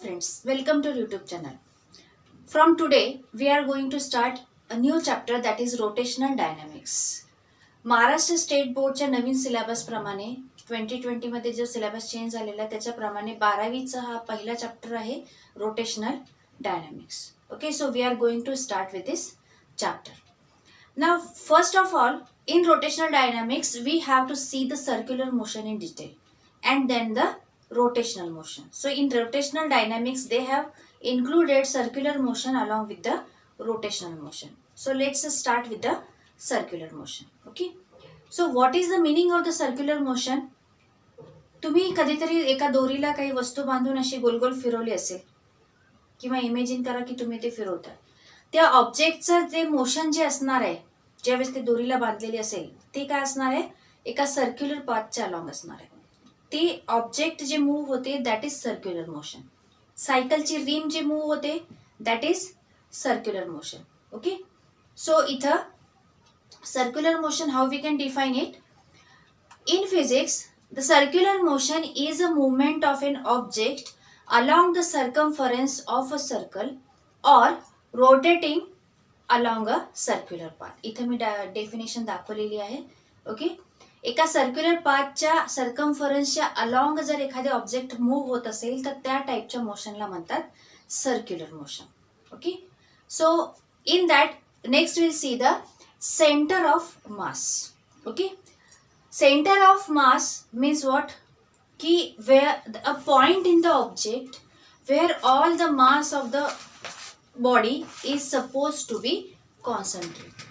Friends, welcome to YouTube channel. From today, we are going to start a new chapter that is rotational dynamics. Maharashtra state बोर्डच्या नवीन syllabus प्रमाणे 2020 मध्ये जो syllabus change झालेला आहे त्याच्याप्रमाणे 12वीचा हा पहिला चॅप्टर आहे rotational dynamics. Okay, so we are going to start with this chapter. Now, first of all, in rotational dynamics, we have to see the circular motion in detail and then the rotational motion. So, in rotational dynamics, they have included circular motion along with the rotational motion. So, let's start with the circular motion. Okay. So, what is the meaning of the circular motion? तुम्ही कधीतरी एका दोरीला काही वस्तू बांधून अशी गोल गोल फिरवली असेल किंवा इमेजिन करा की तुम्ही ते फिरवता. त्या ऑब्जेक्टचं जे मोशन जे असणार आहे ज्यावेळेस ते दोरीला बांधलेली असेल ते काय असणार आहे, एका सर्क्युलर पाथच्या अलॉंग असणार आहे. ते ऑब्जेक्ट जे मूव्ह होते दॅट इज सर्क्युलर मोशन. सायकलची रिम जे मूव्ह होते that is circular motion. Okay, so इथं circular motion how we can define it in physics. The circular motion is a movement of an object along the circumference of a circle or rotating along a circular path. इथे मी definition दाखवलेली आहे. Okay, एका circular पाथच्या सर्कम्फरन्सच्या along जर एखादे object move होत असेल तर त्या टाईपच्या मोशनला म्हणतात circular motion. Okay, so in that next will see the centre of mass. Okay, centre of mass means what कि where a point in the object where all the mass of the body is supposed to be concentrated.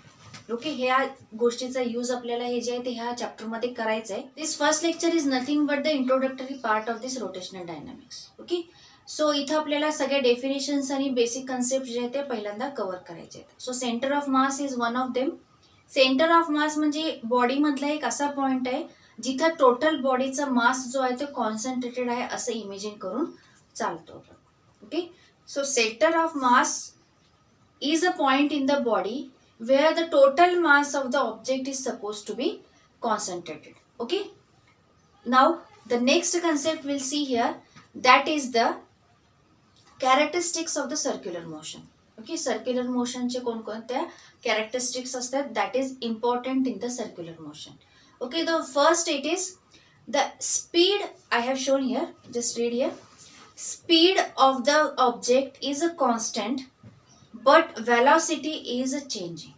Okay, ह्या गोष्टीचा use आपल्याला हे जे आहे ते ह्या chapter मध्ये करायचं आहे. This first lecture is nothing but the introductory part of this rotational dynamics. Okay, so इथं आपल्याला सगळ्या डेफिनेशन्स आणि बेसिक कन्सेप्ट जे आहे ते पहिल्यांदा कव्हर करायचे आहेत. So centre of mass is one of them. Centre of मास म्हणजे बॉडी मधला एक असा पॉइंट आहे जिथं टोटल बॉडीचा मास जो आहे तो कॉन्सन्ट्रेटेड आहे असं इमेजिन करून चालतो. Okay, so centre of mass is a point in the body where the total mass of the object is suppose to be concentrated. Okay, now the next concept will see here that is the characteristics of the circular motion. Okay, circular मोशनचे कोणकोणत्या characteristics असतात that is important in the circular motion. Okay, the first it is the speed. I have shown here, just read here. Speed of the object is a constant but velocity is a changing.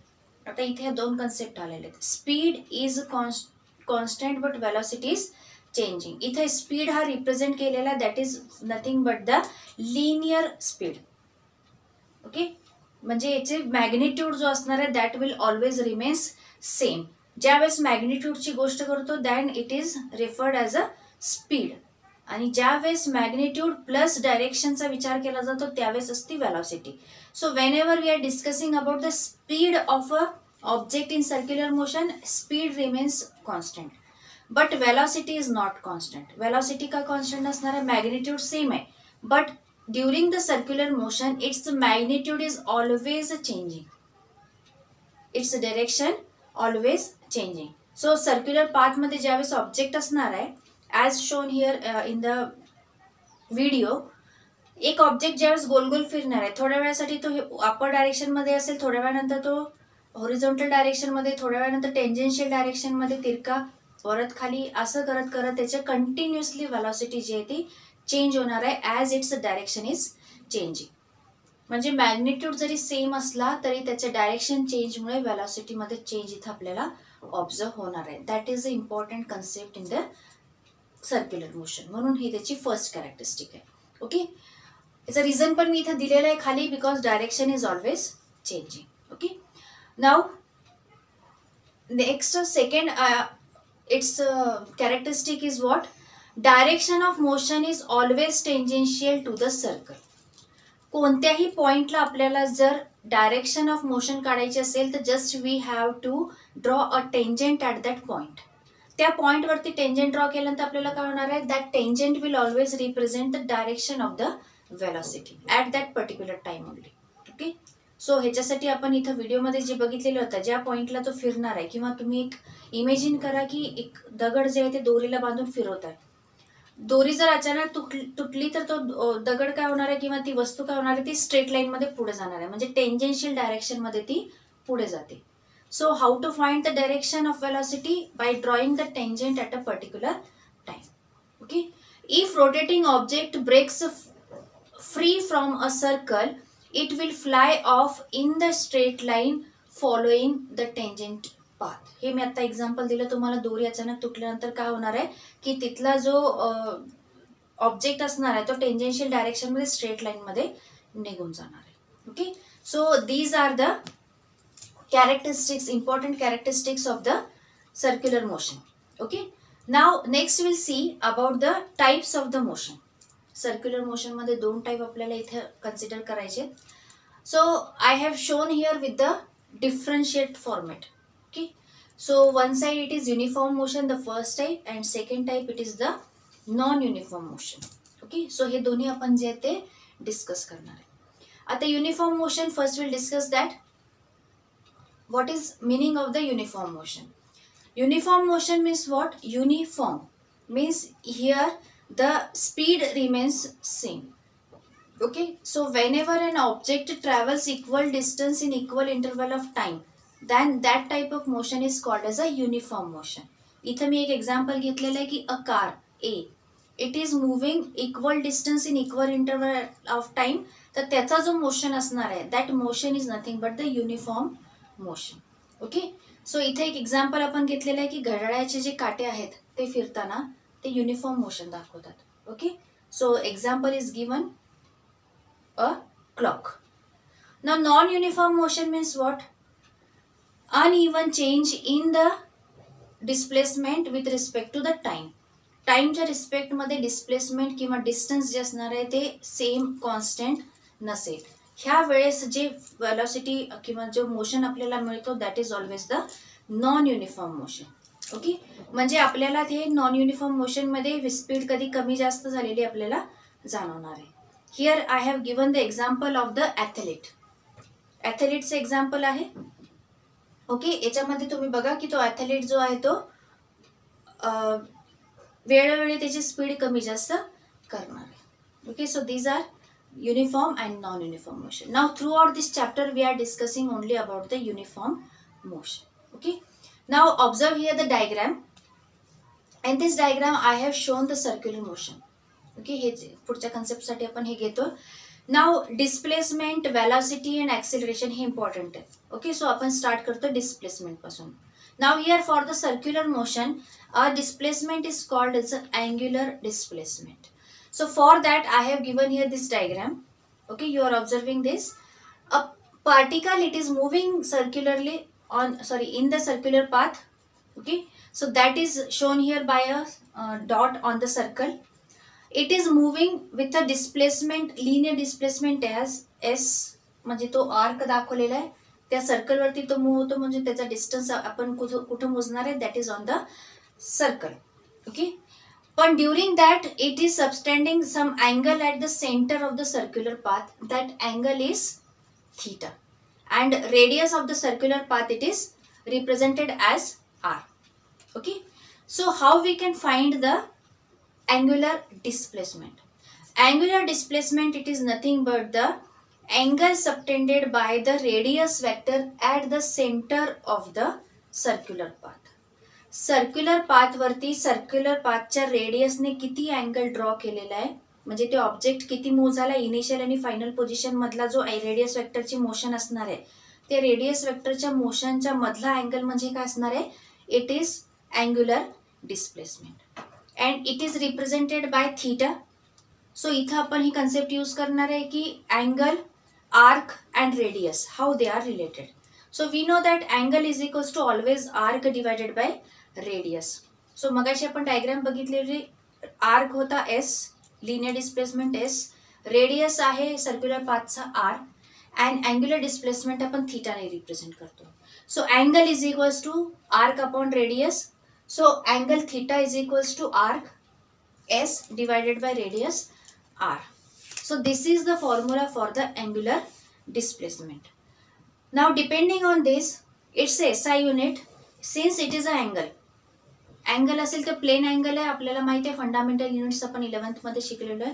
आता इथे ह्या दोन concept आलेले आहेत. Speed is constant but velocity is changing. इथे speed हा represent केलेला that is nothing but the linear speed. Okay, म्हणजे याचे मॅग्निट्यूड जो असणार आहे that will always remains same. ज्यावेळेस मॅग्निट्यूडची गोष्ट करतो than it is referred as a speed आणि ज्यावेळेस मॅग्निट्यूड प्लस डायरेक्शनचा विचार केला जातो त्यावेळेस असते velocity. So whenever we are discussing about the speed of a object in circular motion speed remains constant but velocity is not constant. Velocity का constant असणार आहे, मॅग्निट्यूड सेम आहे but during the circular motion its magnitude is always changing, its direction always changing. So circular पाथमध्ये ज्यावेळेस object असणार आहे as shown here in the video, एक object ज्यावेळेस गोल गोल फिरणार आहे थोड्या वेळासाठी तो अपर डायरेक्शनमध्ये असेल, थोड्या वेळानंतर तो हॉरिझॉन्टल डायरेक्शनमध्ये, थोड्या वेळानंतर टेंजेन्शियल डायरेक्शनमध्ये तिरका, परत खाली, असं करत करत त्याच्या कंटिन्युअसली वेलॉसिटी जी आहे ती चेंज होणार आहे as its direction is changing. म्हणजे मॅग्निट्यूड जरी सेम असला तरी त्याच्या डायरेक्शन चेंजमुळे वेलॉसिटीमध्ये चेंज इथं आपल्याला ऑब्झर्व होणार आहे. That is a important concept in the circular motion, म्हणून ही त्याची फर्स्ट कॅरेक्टरिस्टिक आहे. ओके, याचं रिझन पण मी इथं दिलेलं आहे खाली, because direction is always changing. Okay, now next second its characteristic is what, direction of motion is always tangential to the circle. कोणत्याही पॉइंटला आपल्याला जर डायरेक्शन ऑफ मोशन काढायची असेल तर just we have to draw a tangent at that point. त्या पॉइंटवरती tangent draw केल्यानंतर आपल्याला काय होणार आहे, that tangent will always represent the direction of the velocity at that particular time only. Okay, so ह्याच्यासाठी आपण इथं व्हिडिओमध्ये जे बघितलेलं होतं ज्या पॉइंटला तो फिरणार आहे, किंवा तुम्ही एक इमेजिन करा की एक दगड जे आहे ते दोरीला बांधून फिरवत आहे. दोरी जर अचानक तुटली तर तो दगड काय होणार आहे किंवा ती वस्तू काय होणार आहे, ती स्ट्रेट लाईन मध्ये पुढे जाणार आहे, म्हणजे टेंजेन्शियल डायरेक्शन मध्ये ती पुढे जाते. So how to find the direction of velocity? By drawing the tangent at a particular time. Okay. If rotating object breaks free from a circle, it will fly off in the straight line following the tangent path. हे मी आता example दिलं तुम्हाला. दोरी अचानक तुटल्यानंतर काय होणार आहे की तिथला जो ऑब्जेक्ट असणार आहे तो टेंजेन्शियल डायरेक्शन मध्ये स्ट्रेट लाईन मध्ये निघून जाणार आहे. Okay. So these are the characteristics, important characteristics of the circular motion. Okay. Now next we'll see about the types of the motion. Circular motion मध्ये दोन टाइप आपल्याला इथे कन्सिडर करायचे. So I have shown here with the differentiate format. Okay. So one side it is uniform motion, the first type, and second type it is the non uniform motion. Okay. So हे दोन्ही आपण जे ते discuss करणार आहे. आता uniform motion first will discuss that. What is meaning of the uniform motion? Uniform motion means what? Uniform means here the speed remains same. Okay. So whenever an object travels equal distance in equal interval of time, then that type of motion is called as a uniform motion. इथं मी एक example घेतलेलं आहे की a car A, it is moving equal distance in equal interval of time. तर त्याचा जो motion असणार आहे that motion is nothing but the uniform motion. Okay. So इथे एक एक्झाम्पल आपण घेतलेलं आहे की घड्याळाचे जे काटे आहेत ते फिरताना ते युनिफॉर्म मोशन दाखवतात. Okay. So example is given a clock. Now non uniform motion means what? Uneven change in the displacement with respect to the time. टाइमच्या रिस्पेक्टमध्ये डिस्प्लेसमेंट किंवा डिस्टन्स जे असणार आहे ते सेम कॉन्स्टंट नसेल. ह्या वेळेस जे वेलॉसिटी किंवा जो मोशन आपल्याला मिळतो that is always the non uniform motion. Okay. म्हणजे आपल्याला ते नॉन युनिफॉर्म मोशनमध्ये स्पीड कधी कमी जास्त झालेली आपल्याला जाणवणार आहे. Here I have given the example of the athlete. ॲथलीटचं एक्झाम्पल आहे. ओके. याच्यामध्ये तुम्ही बघा की तो ॲथलीट जो आहे तो वेळोवेळी त्याची स्पीड कमी जास्त करणार आहे. Okay. So these are uniform and non-uniform motion. Now throughout this chapter we are discussing only about the uniform motion. Okay. Now observe here the diagram. In this diagram I have shown the circular motion. Okay. हे पुढच्या concept साठी आपण हे घेतो. Now displacement, velocity and acceleration हे important आहे. Okay. So आपण start करतो displacement पासून. Now here for the circular motion, a displacement is called as angular displacement. So for that I have given here this diagram. Okay, you are observing this. A particle, it is moving circularly in the circular path. Okay, so that is shown here by a dot on the circle. It is moving with a displacement, linear displacement as s. म्हणजे तो arc दाखवलेला आहे त्या circle वरती तो move होतो, म्हणजे त्याचा डिस्टन्स आपण कुठं मोजणार आहे that is on the circle. Okay. But during that it is subtending some angle at the center of the circular path. That angle is theta, and radius of the circular path it is represented as r. Okay. So how we can find the angular displacement? Angular displacement it is nothing but the angle subtended by the radius vector at the center of the circular path. Circular पाथवरती circular पाथच्या रेडियसने किती angle draw केलेला आहे, म्हणजे ते object किती move झाला इनिशियल आणि फायनल पोझिशन मधला जो रेडियस वेक्टरची मोशन असणार आहे ते रेडियस वेक्टरच्या मोशनच्या मधला अँगल म्हणजे काय असणार आहे? It is angular displacement and it is represented by theta. So इथं आपण ही कन्सेप्ट यूज करणार आहे की angle, arc and radius how they are related. So we know that angle is equals to always arc divided by radius. So मगाशी आपण diagram बघितलेली, arc होता S, linear displacement S, radius आहे circular पाथचा R, and angular displacement आपण थीटाने represent करतो. So angle is equals to arc upon radius. So angle theta is equals to arc S divided by radius R. So this is the formula for the angular displacement. Now depending on this, it's a SI unit since it is an angle. Angle असेल तर plain angle आहे, आपल्याला माहिती आहे fundamental units आपण 11th मध्ये शिकलेलो आहे.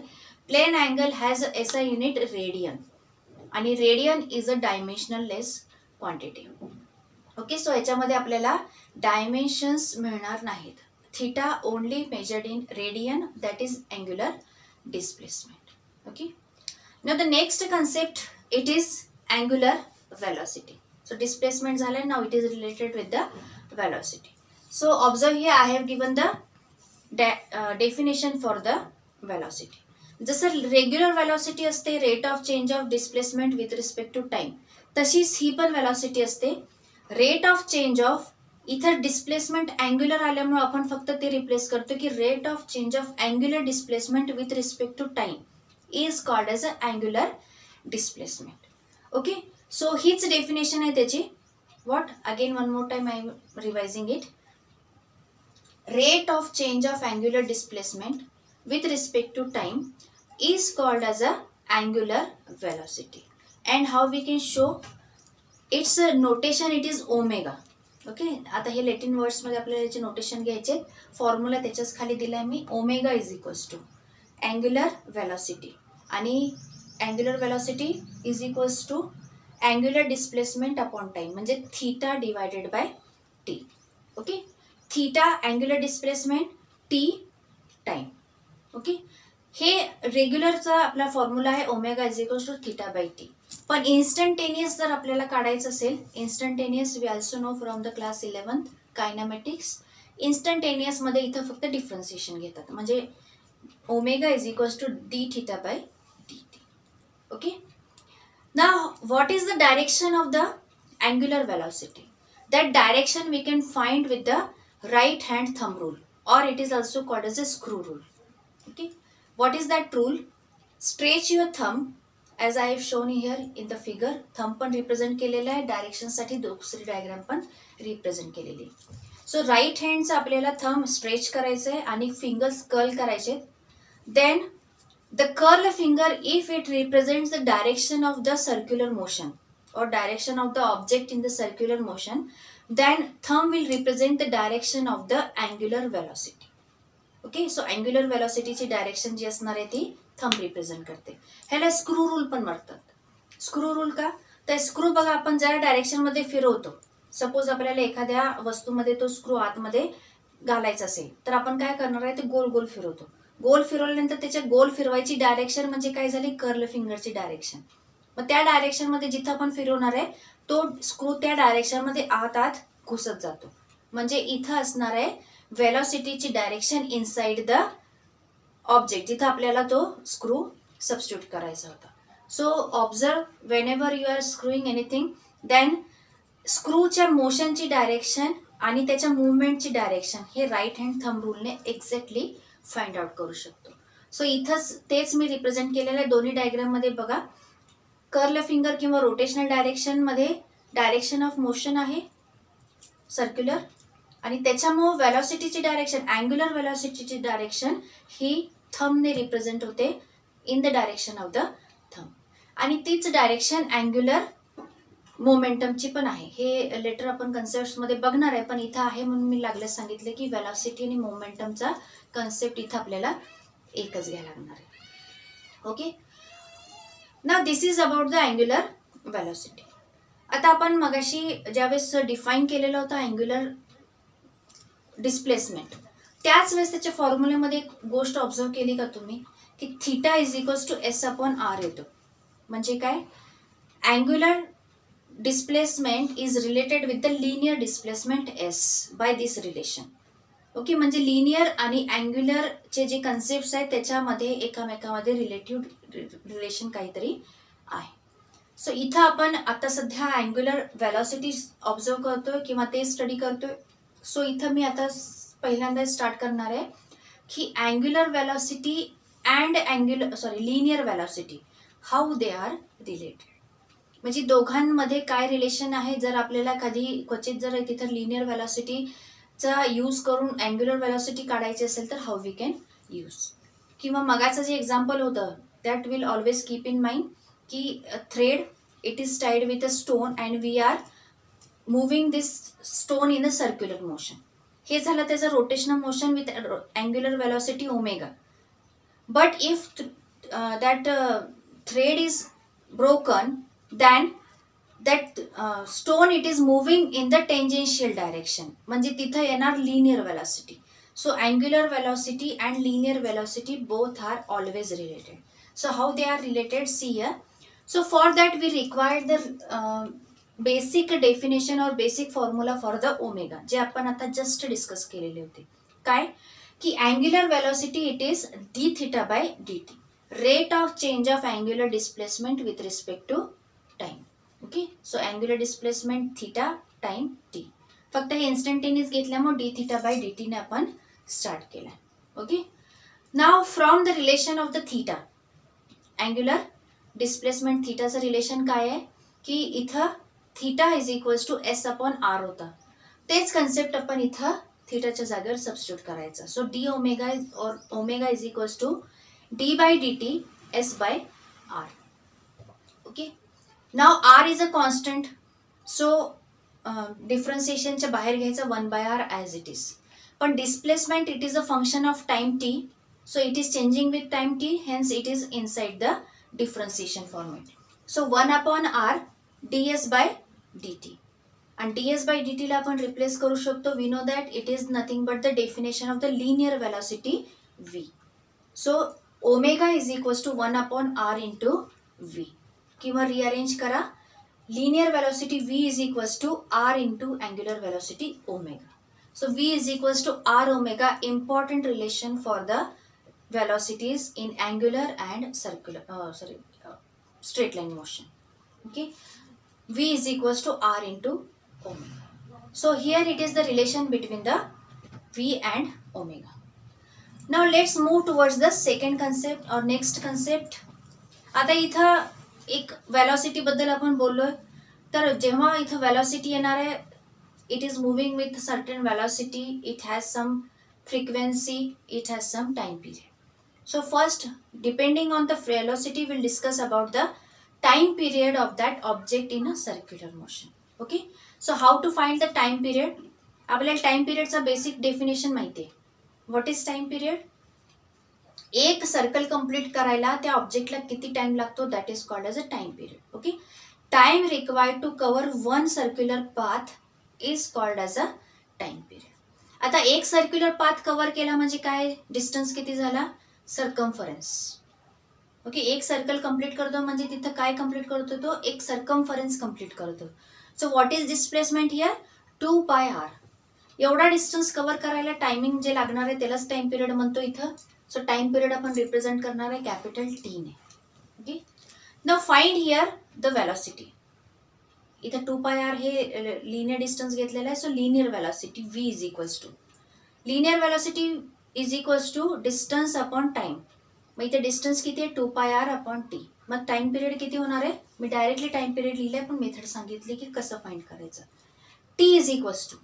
Plane angle has S I unit radian आणि radian is a dimensionless quantity. Okay, so याच्यामध्ये आपल्याला डायमेन्शन्स मिळणार नाहीत. Theta only measured in radian, that is angular displacement. Okay, now the next concept it is angular velocity. So displacement झालं, now it is related with the velocity. So observe here I have given the definition for the velocity. जसं regular velocity असते rate of change of displacement with respect to time, तशीच ही पण velocity असते rate of change of. इथं displacement angular आल्यामुळे आपण फक्त ते रिप्लेस करतो की rate of change of angular displacement with respect to time is called as a angular displacement. Okay, so हीच डेफिनेशन आहे त्याची. What, again one more time I am revising it. Rate of change of angular displacement with respect to time is called as a angular velocity. And how we can show its notation, it is omega. Okay, आता हे Latin words मध्ये आपल्याला याचे notation घ्यायचे. Formula त्याच्याच खाली दिलाय मी. Omega is equals to angular velocity आणि angular velocity is equals to angular displacement upon time, म्हणजे theta divided by T. Okay, theta angular displacement, T time. Okay, हे रेग्युलरचा आपला फॉर्म्युला आहे omega is equals to theta by T. पण instantaneous जर आपल्याला काढायचं असेल, instantaneous we also know from the class 11th kinematics. Instantaneous मध्ये इथं फक्त डिफरन्सिएशन घेतात, म्हणजे omega is equals to D theta by D T. Okay, now what is the direction of the angular velocity? That direction we can find with the right hand thumb rule, or it is also called as a screw rule. Okay, what is that rule? Stretch your thumb as I have shown here in the figure. Thumb पण represent केलेला आहे, direction साठी दुसरी diagram पण represent केलेली. So right हँडचं आपल्याला thumb stretch करायचं आहे आणि फिंगर्स कर्ल करायचे. Then the curl finger if it represents the direction of the circular motion or direction of the object in the circular motion, then thumb will represent the direction of the angular velocity. Okay, so angular velocity ची direction जी असणार आहे ती thumb represent करते. ह्याला screw rule पण म्हणतात. Screw rule का, तर स्क्रू बघा आपण ज्या डायरेक्शन मध्ये फिरवतो, सपोज आपल्याला एखाद्या वस्तूमध्ये तो स्क्रू आतमध्ये घालायचा असेल तर आपण काय करणार आहे, ते गोल गोल फिरवतो. गोल फिरवल्यानंतर त्याच्या गोल फिरवायची डायरेक्शन म्हणजे काय झाली, कर्ल फिंगरची डायरेक्शन. मग त्या डायरेक्शन मध्ये जिथं आपण फिरवणार आहे तो स्क्रू त्या डायरेक्शन मध्ये आत आत घुसत जातो. म्हणजे इथं असणार आहे वेलॉसिटीची डायरेक्शन इनसाइड द ऑब्जेक्ट, जिथं आपल्याला तो स्क्रू सबस्टिट्यूट करायचा होता. So observe whenever you are screwing anything, then स्क्रूच्या मोशनची डायरेक्शन आणि त्याच्या मुवमेंटची डायरेक्शन हे राईट हँड थंब रूलने एक्झॅक्टली फाइंड आउट करू शकतो. सो इथंच तेच मी रिप्रेझेंट केलेलं आहे दोन्ही डायग्राम मध्ये. बघा, कर्ल फिंगर किंवा रोटेशनल डायरेक्शन मध्ये डायरेक्शन ऑफ मोशन आहे सर्क्युलर आणि त्याच्यामुळे वेलॉसिटीची डायरेक्शन अँग्युलर वेलॉसिटीची डायरेक्शन ही थंबने रिप्रेझेंट होते in the direction of the thumb. आणि तीच डायरेक्शन अँग्युलर मोमेंटमची पण आहे. हे लेटर आपण कन्सेप्ट मध्ये बघणार आहे, पण इथं आहे म्हणून मी लागल्यास सांगितले की वेलॉसिटी आणि मोमेंटमचा कन्सेप्ट इथं आपल्याला एकच घ्यायला लागणार आहे. Okay, now this is about the angular velocity. आता आपण मगाशी ज्यावेळेस डिफाईन केलेलं होतं अँग्युलर डिस्प्लेसमेंट, त्याच वेळेस त्याच्या फॉर्म्युलेमध्ये एक गोष्ट ऑब्झर्व केली का तुम्ही, की theta is equals to S upon R येतो. म्हणजे काय, angular displacement is related with the linear displacement S by this relation. Okay, म्हणजे लिनियर आणि अँग्युलरचे जे कन्सेप्ट आहेत त्याच्यामध्ये एकामेकामध्ये रिलेटिव्ह रिलेशन काहीतरी आहे. सो इथं आपण आता सध्या अँग्युलर वेलॉसिटी ऑब्झर्व करतोय किंवा ते स्टडी करतोय. सो इथं मी आता पहिल्यांदा स्टार्ट करणार आहे की angular velocity and linear velocity how they are related, म्हणजे दोघांमध्ये काय रिलेशन आहे. जर आपल्याला कधी क्वचित जर तिथं लिनियर वेलॉसिटीचा यूज करून अँग्युलर वेलॉसिटी काढायची असेल तर हाऊ वी कॅन यूज. किंवा मगाचं जे एक्झाम्पल होतं that will always keep in mind की thread it is tied with a stone and we are moving this stone in a circular motion. हे झालं त्याचं rotational motion with angular velocity omega. But if that thread is broken, then that stone it is moving in the tangential direction, म्हणजे तिथं येणार linear velocity. So angular velocity and linear velocity both are always related. So how they are related, see here. So for that we required the basic definition or basic formula for the omega, जे आपण आता just discuss केलेले होते. काय की angular velocity it is d theta by dt, rate of change of angular displacement with respect to time. Okay, so angular displacement theta time T. फक्त हे instantaneous घेतल्यामुळे डी थिटा बाय डी टीने आपण start केला. Okay, now from the relation of the theta, angular displacement थिटाचं relation काय आहे की इथं theta is equals to S upon R होता. तेच कन्सेप्ट आपण इथं थिटाच्या जागेवर सबस्टिट्यूट करायचं. So D omega or omega is equals to D by D T S by R. Okay, now R is a constant, so डिफरन्सिएशनच्या बाहेर घ्यायचं 1/r ॲज इट इज. पण displacement it is a function of time T, so it is changing with time T, hence it is inside the differentiation format. So 1/r ds by dt, आणि ds by dt ला आपण replace करू शकतो. We know that it is nothing but the definition of the linear velocity v. So omega is equals to 1/r into v, किंवा rearrange करा, linear velocity v is equals to r into angular velocity omega. So v is equals to r omega, important relation for the velocities in angular and circular straight line motion. Okay, v is equals to r into omega. So here it is the relation between the v and omega. Now let's move towards the second concept or next concept. आता इथं एक velocity बद्दल आपण बोललोय, तर जेव्हा इथं velocity येणार आहे, it is moving with certain velocity, it has some frequency, it has some time period. So first, depending on the velocity, we'll discuss about the time period of that object in a circular motion. Okay, so how to find the time period? आपल्याला time पिरियडचा basic definition माहिती आहे. What is time period? एक circle complete करायला त्या ऑब्जेक्टला किती time लागतो, that is called as a time period. Okay, time required to cover one circular path is called as a time period. आता एक सर्क्युलर पाथ कव्हर केला म्हणजे काय, डिस्टन्स किती झाला, सर्कम्फरन्स. ओके, एक सर्कल कंप्लीट करतो म्हणजे तिथं काय कंप्लीट करतो, तो एक सर्कम्फरन्स कंप्लीट करतो. So what is displacement here, 2πr. एवढा डिस्टन्स कव्हर करायला टायमिंग जे लागणार आहे त्यालाच टाइम पिरियड म्हणतो इथं. सो टाइम पिरियड आपण रिप्रेझेंट करणार आहे कॅपिटल टी ने. Okay, now find here the velocity. इथं 2πr हे लिनियर डिस्टन्स घेतलेला आहे. So linear velocity v is equals to, linear velocity is equals to distance upon time. मग इथे डिस्टन्स किती आहे, 2πr अपॉन टी. मग टाइम पिरियड किती होणार आहे, मी डायरेक्टली टाइम पिरियड लिहिलंय पण मेथड सांगितली की कसं फाइंड करायचं. T is equals to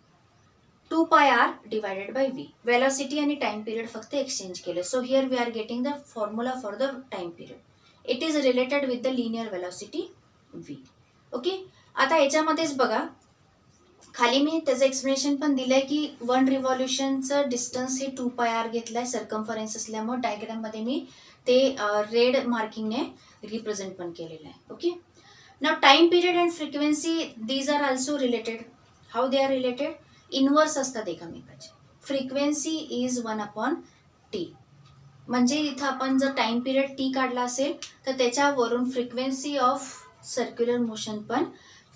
2πr divided by v. Velocity आणि टाइम पिरियड फक्त एक्सचेंज केले. So here we are getting the formula for the time period. It is related with the linear velocity v. Okay, आता याच्यामध्येच बघा खाली मी त्याचं explanation पण दिलंय की वन रिव्हॉल्युशनचं डिस्टन्स हे 2πr घेतलंय सर्कम्फरन्स असल्यामुळे. डायग्राममध्ये मी ते रेड मार्किंगने रिप्रेझेंट पण केलेलं आहे. Okay, now time period and frequency these are also related. How they are related, inverse असतात एकमेकाचे. फ्रिक्वेन्सी इज 1/t, म्हणजे इथं आपण जर टाइम पिरियड टी काढला असेल तर त्याच्यावरून फ्रिक्वेन्सी ऑफ सर्क्युलर मोशन पण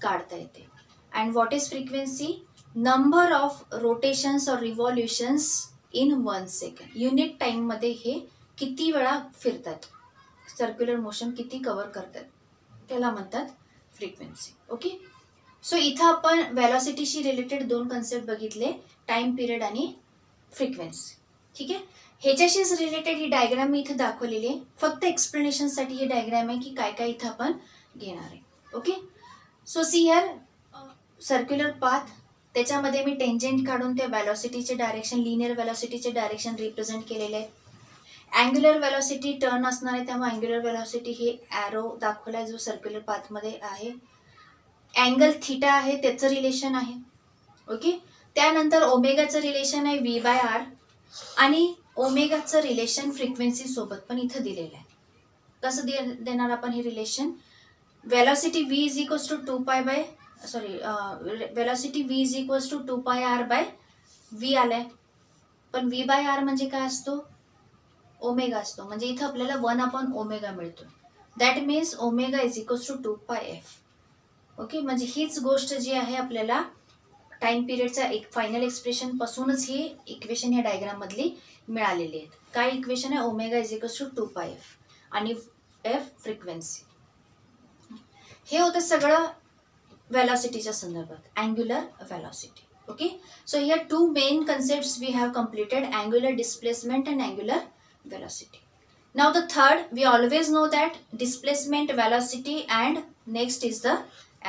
काढता येते. And what is frequency? Number of rotations or revolutions in 1 second. Unit time मध्ये हे किती वेळा फिरतात, सर्क्युलर मोशन किती कव्हर करतात, त्याला म्हणतात फ्रिक्वेन्सी. ओके, सो इथं आपण वेलोसिटीशी रिलेटेड दोन कन्सेप्ट बघितले, टाइम पिरियड आणि फ्रिक्वेन्सी. ठीक आहे, ह्याच्याशीच रिलेटेड ही डायग्राम मी इथं दाखवलेली आहे. फक्त एक्सप्लेनेशनसाठी ही डायग्राम आहे की काय काय इथं आपण घेणार आहे. Okay, so see here circular path, त्याच्यामध्ये मी टेंजेंट काढून त्या वेलोसिटीचे डायरेक्शन, लिनियर वेलोसिटीचे डायरेक्शन रिप्रेझेंट केलेले आहे. अँग्युलर वेलोसिटी टर्न असणार आहे त्यामुळे अँग्युलर वेलोसिटी हे ॲरो दाखवला आहे जो सर्क्युलर पाथमध्ये आहे. अँगल थिटा आहे त्याचं रिलेशन आहे. ओके, त्यानंतर ओमेगाचं रिलेशन आहे व्ही बाय आर आणि ओमेगाचं रिलेशन फ्रिक्वेन्सी सोबत पण इथं दिलेलं आहे. कसं देणार आपण हे relation? Velocity v is equals to 2 pi by velocity v is equals to 2 pi R bye v आलाय. पण v बाय आर म्हणजे काय असतो? ओमेगा असतो. म्हणजे इथं आपल्याला 1/ओमेगा मिळतो. That means omega is equals to 2 pi F. Okay, म्हणजे हीच गोष्ट जी आहे आपल्याला टाइम पिरियडचा एक फायनल एक्सप्रेशन पासूनच ही इक्वेशन या डायग्राम मधली मिळालेली आहेत. काय इक्वेशन आहे? Omega is equals to 2 pi F आणि एफ फ्रिक्वेन्सी. हे होतं सगळं वेलॉसिटीच्या संदर्भात, angular velocity. Okay, so here two main concepts we have completed: angular displacement and angular velocity. Now the third, we always know that displacement, velocity, and next is the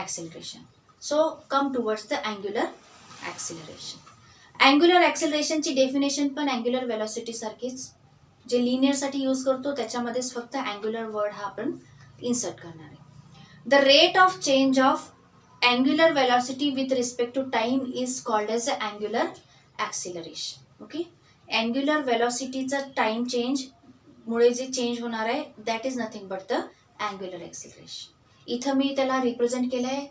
acceleration. So come towards the angular acceleration. Angular acceleration ची definition पण angular velocity सारखीच, जे linear साठी use करतो त्याच्यामध्येच फक्त angular word हा आपण insert करणार आहे. The rate of change of angular velocity with respect to time is called as angular acceleration. Okay, angular velocity चा time change मुळे जे चेंज होणार आहे that is nothing but the angular acceleration. इथं मी त्याला रिप्रेझेंट केलंय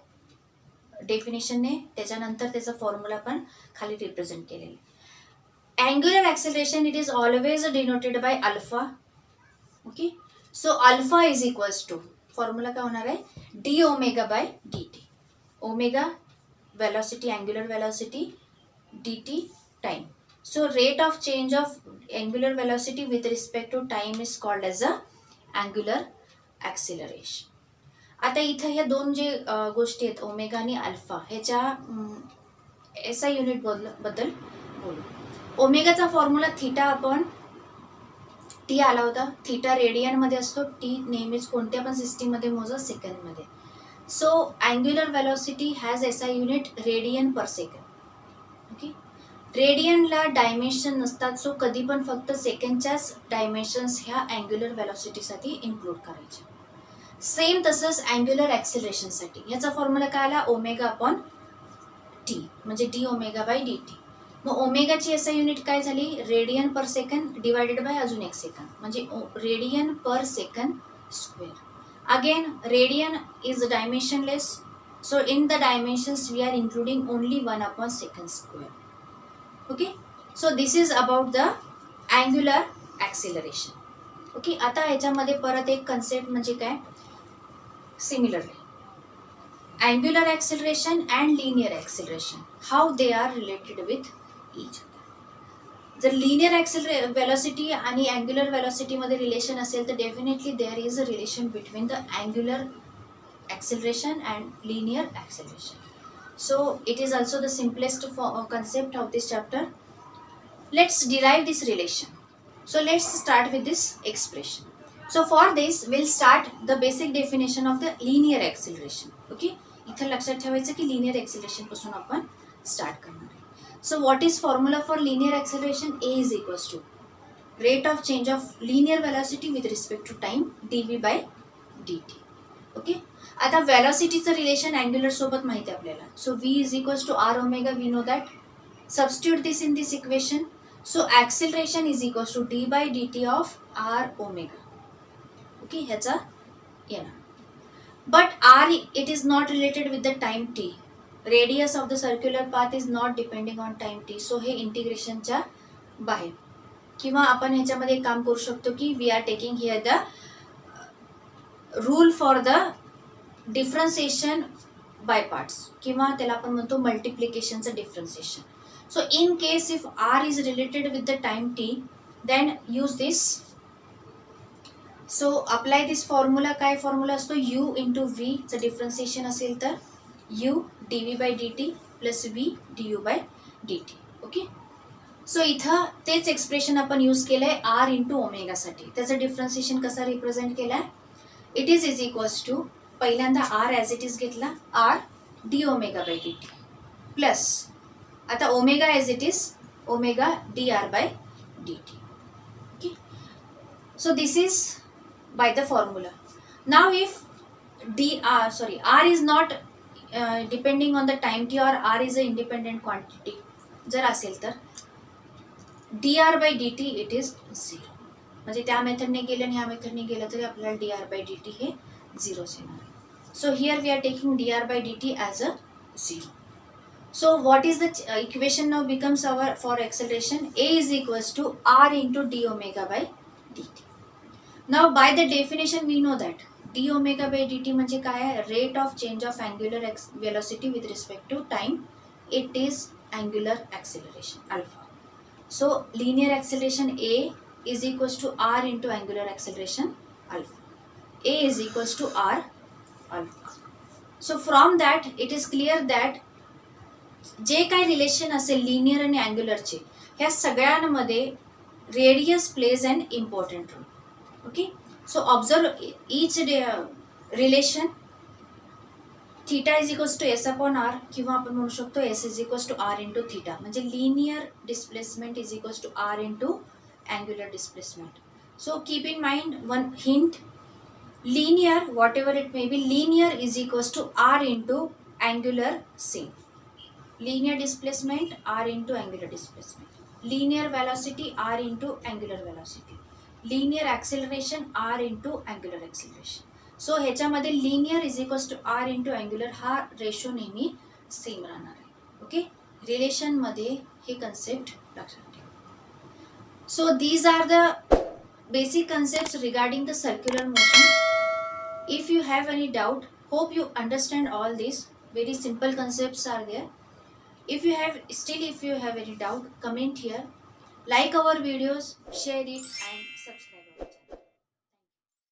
डेफिनेशनने, त्याच्यानंतर त्याचा फॉर्म्युला पण खाली रिप्रेझेंट केलेला. angular acceleration it is always denoted by alpha. Okay, so alpha is equals to, formula काय होणार आहे? d omega by dt. Omega velocity, angular velocity, dt time. So rate of change of angular velocity with respect to time is called as a angular acceleration. आता इथं ह्या दोन जे गोष्टी आहेत ओमेगा आणि अल्फा, ह्याच्या SI युनिट बद्दल बोलू. ओमेगाचा फॉर्म्युला थीटा अपॉन टी आला होता. थीटा रेडियन मध्ये असतो, टी नेहमीच कोणत्या पण सिस्टीम मध्ये मोजा सेकंड मध्ये. So angular velocity has SI unit radian per second. Okay, रेडियनला डायमेन्शन नसतात, सो कधी पण फक्त सेकंडच्याच डायमेन्शन्स ह्या अँग्युलर वेलॉसिटीसाठी इन्क्लूड करायचे. सेम तसंच अँग्युलर ॲक्सिलरेशनसाठी याचा फॉर्म्युला काय आला? ओमेगा अपॉन टी, म्हणजे D omega by D T. मग ओमेगाची एसआय युनिट काय झाली? Radian per second divided by अजून एक सेकंड, म्हणजे radian per second square. Again, radian is dimensionless, so in the dimensions we are including only 1/second square. Okay, so this is about the angular acceleration. Okay, आता ह्याच्यामध्ये परत एक concept म्हणजे काय? Similarly, angular acceleration and linear acceleration, how they are related with each other. जर linear velocity आणि angular velocity मध्ये relation असेल तर definitely there is a relation between the angular acceleration and linear acceleration. So it is also the simplest concept of this chapter. Let's derive this relation. So let's start with this expression. So for this we'll start the basic definition of the linear acceleration. Okay, इथं लक्षात ठेवायचं की linear acceleration पासून आपण start करणार आहे. So what is formula for linear acceleration? A is equals to rate of change of linear velocity with respect to time dv by dt. Okay, आता velocityचं relation angular सोबत माहिती आहे आपल्याला. So v is equals to r omega, we know that. Substitute this in this equation. So acceleration is equals to d by dt of r omega. Okay, ह्याचा येणार. But r it is not related with the time t. Radius of the circular path is not depending on time t. So हे इंटिग्रेशनच्या बाहेर. किंवा आपण ह्याच्यामध्ये काम करू शकतो की we are taking here the rule for the differentiation by parts, किंवा त्याला आपण म्हणतो मल्टिप्लिकेशनचं differentiation. So in case if R is related with the time T then use this. So apply this formula. काय फॉर्म्युला असतो? U into व्हीचं differentiation असेल तर u dv by dt plus v du by dt. Okay, so इथं तेच expression आपण use केलंय r into ओमेगासाठी. त्याचं डिफरन्सिएशन कसं रिप्रेझेंट केलंय? इट इज इक्वल्स टू, पहिल्यांदा r ॲज इट इज घेतला, r D omega by D T plus आता omega as it is omega D R by D T. Okay, so this is by the formula. Now if r is not depending on the time t or r is an independent quantity, जर असेल तर dr by dt it is 0. म्हणजे त्या मेथडने गेलं आणि ह्या मेथडने गेलं तरी आपल्याला dr बाय dt हे 0च येणार. So here we are taking dr by dt as a 0. So what is the equation now becomes our for acceleration? A is equals to r into d omega by dt. Now by the definition we know that d omega by dt म्हणजे काय आहे? Rate of change of angular velocity with respect to time. It is angular acceleration alpha. So linear acceleration A is equals to r into angular acceleration alpha. A is equals to r alpha. So from that it is clear that जे काय relation असेल linear आणि अँग्युलरचे ह्या सगळ्यांमध्ये radius plays an important role. Okay, so observe each relation. Theta is equals to S upon R किंवा आपण म्हणू शकतो S is equals to R into theta. म्हणजे linear displacement is equals to R into angular displacement. So keep in mind one hint. Linear whatever it may be, linear is equals to R into angular same. Linear displacement r into angular displacement. Linear velocity r into angular velocity. Linear acceleration r into angular acceleration. So ह्याच्यामध्ये linear is equals to r into angular हा ratio नेहमी same राहणार आहे. Okay, relation मध्ये हे concept लक्षात ठेवा. So these are the basic concepts regarding the circular motion. If you have any doubt, hope you understand all these. Very simple concepts are there. If you have any doubt, comment here, like our videos, share it and subscribe.